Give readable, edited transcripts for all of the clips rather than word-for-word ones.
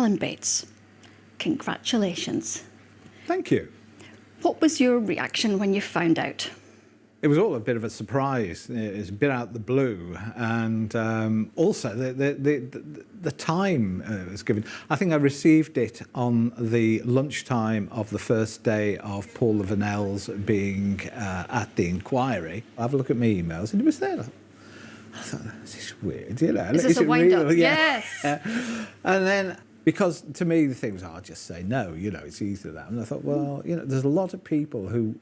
Alan Bates, congratulations. Thank you. What was your reaction when you found out? It was all a bit of a surprise. It's a bit out of the blue, and also the time was given. I think I received it on the lunchtime of the first day of Paul Lavanel's being at the inquiry. I have a look at my emails, and it was there. I thought, this is weird, you know. Is this a wind-up? Real? Yeah. Yes. And then, because to me the thing was, I'll just say no, you know, it's easy that. And I thought, well, you know, there's a lot of people who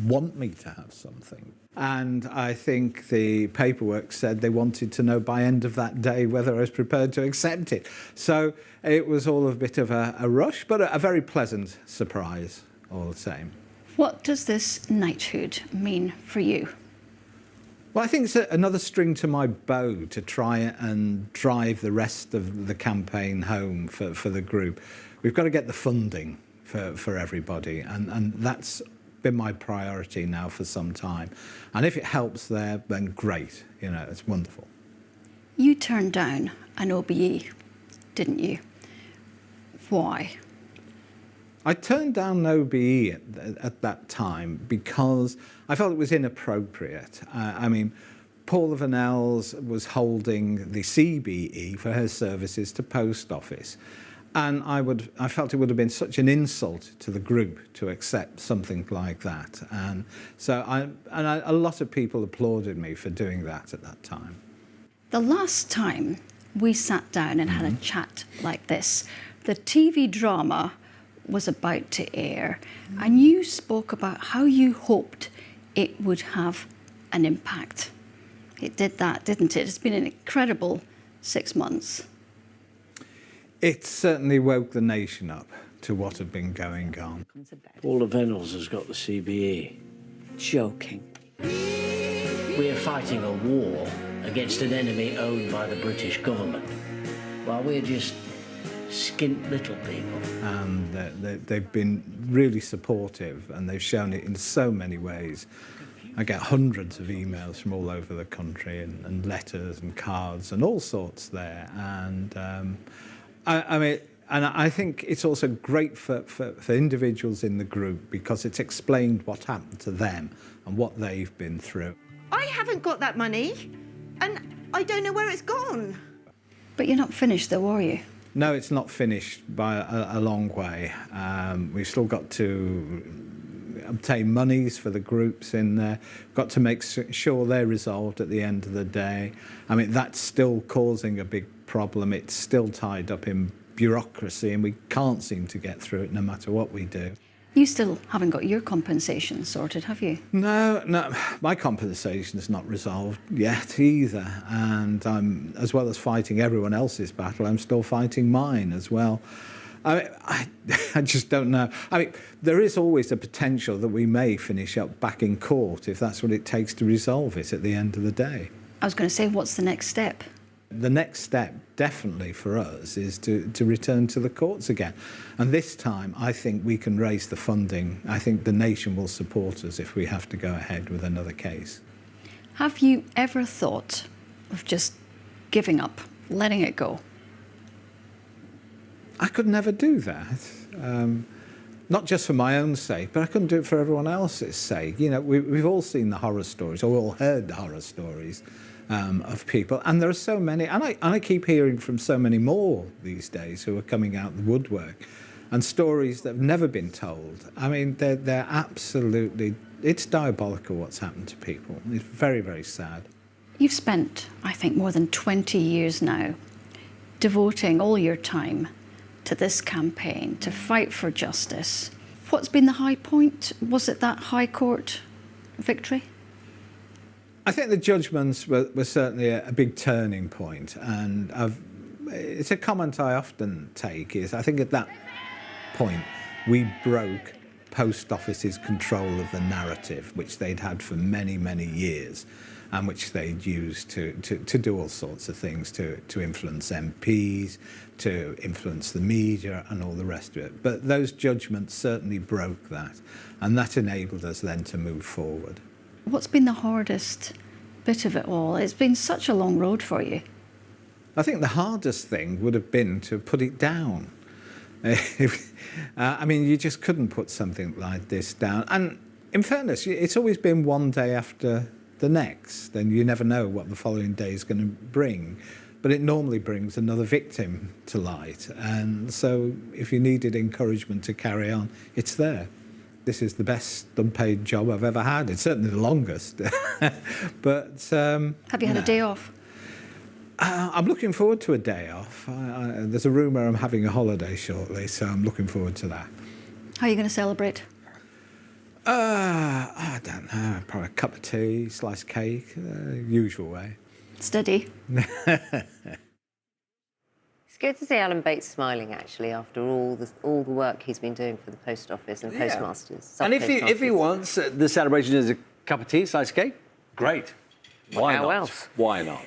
want me to have something. And I think the paperwork said they wanted to know by end of that day whether I was prepared to accept it. So it was all a bit of a rush, but a very pleasant surprise all the same. What does this knighthood mean for you? Well, I think it's another string to my bow to try and drive the rest of the campaign home for the group. We've got to get the funding for everybody, and that's been my priority now for some time. And if it helps there, then great, you know, it's wonderful. You turned down an OBE, didn't you? Why? I turned down an OBE at that time because I felt it was inappropriate. I mean, Paula Vanel's was holding the CBE for her services to post office. And I felt it would have been such an insult to the group to accept something like that. And so a lot of people applauded me for doing that at that time. The last time we sat down and had a chat like this, the TV drama was about to air, and you spoke about how you hoped it would have an impact. It did that, didn't it? It's been an incredible 6 months. It certainly woke the nation up to what had been going on. Paul Lavanel's has got the CBE. Joking. We are fighting a war against an enemy owned by the British government, while we're just skint little people. And they've been really supportive, and they've shown it in so many ways. I get hundreds of emails from all over the country, and letters and cards and all sorts there. And I mean, and I think it's also great for individuals in the group, because it's explained what happened to them and what they've been through. I haven't got that money, and I don't know where it's gone. But you're not finished though, are you? No, it's not finished by a long way. We've still got to obtain monies for the groups in there. We've got to make sure they're resolved at the end of the day. I mean, that's still causing a big problem. It's still tied up in bureaucracy, and we can't seem to get through it no matter what we do. You still haven't got your compensation sorted, have you? No, my compensation is not resolved yet either. And as well as fighting everyone else's battle, I'm still fighting mine as well. I mean, I just don't know. I mean, there is always a potential that we may finish up back in court if that's what it takes to resolve it at the end of the day. I was going to say, what's the next step? The next step, definitely for us, is to return to the courts again. And this time, I think we can raise the funding. I think the nation will support us if we have to go ahead with another case. Have you ever thought of just giving up, letting it go? I could never do that. Not just for my own sake, but I couldn't do it for everyone else's sake. You know, we've all seen the horror stories, or all heard the horror stories of people, and there are so many, and I keep hearing from so many more these days who are coming out of the woodwork, and stories that have never been told. I mean, they're absolutely, it's diabolical what's happened to people. It's very, very sad. You've spent, I think, more than 20 years now devoting all your time to this campaign, to fight for justice. What's been the high point? Was it that High Court victory? I think the judgments were certainly a big turning point, and it's a comment I often take, is I think at that point we broke Post Office's control of the narrative, which they'd had for many, many years, and which they'd used to do all sorts of things, to influence MPs, to influence the media and all the rest of it. But those judgments certainly broke that, and that enabled us then to move forward. What's been the hardest bit of it all? It's been such a long road for you. I think the hardest thing would have been to put it down. I mean, you just couldn't put something like this down. And in fairness, it's always been one day after the next, and you never know what the following day is going to bring. But it normally brings another victim to light. And so if you needed encouragement to carry on, it's there. This is the best unpaid job I've ever had. It's certainly the longest. But have you had a day off? I'm looking forward to a day off. There's a rumour I'm having a holiday shortly, so I'm looking forward to that. How are you going to celebrate? I don't know. Probably a cup of tea, slice of cake, usual way. Steady. It's good to see Alan Bates smiling, actually, after all the work he's been doing for the post office and postmasters. And if he wants the celebration is a cup of tea, slice of cake, great. Why How not? else? Why not?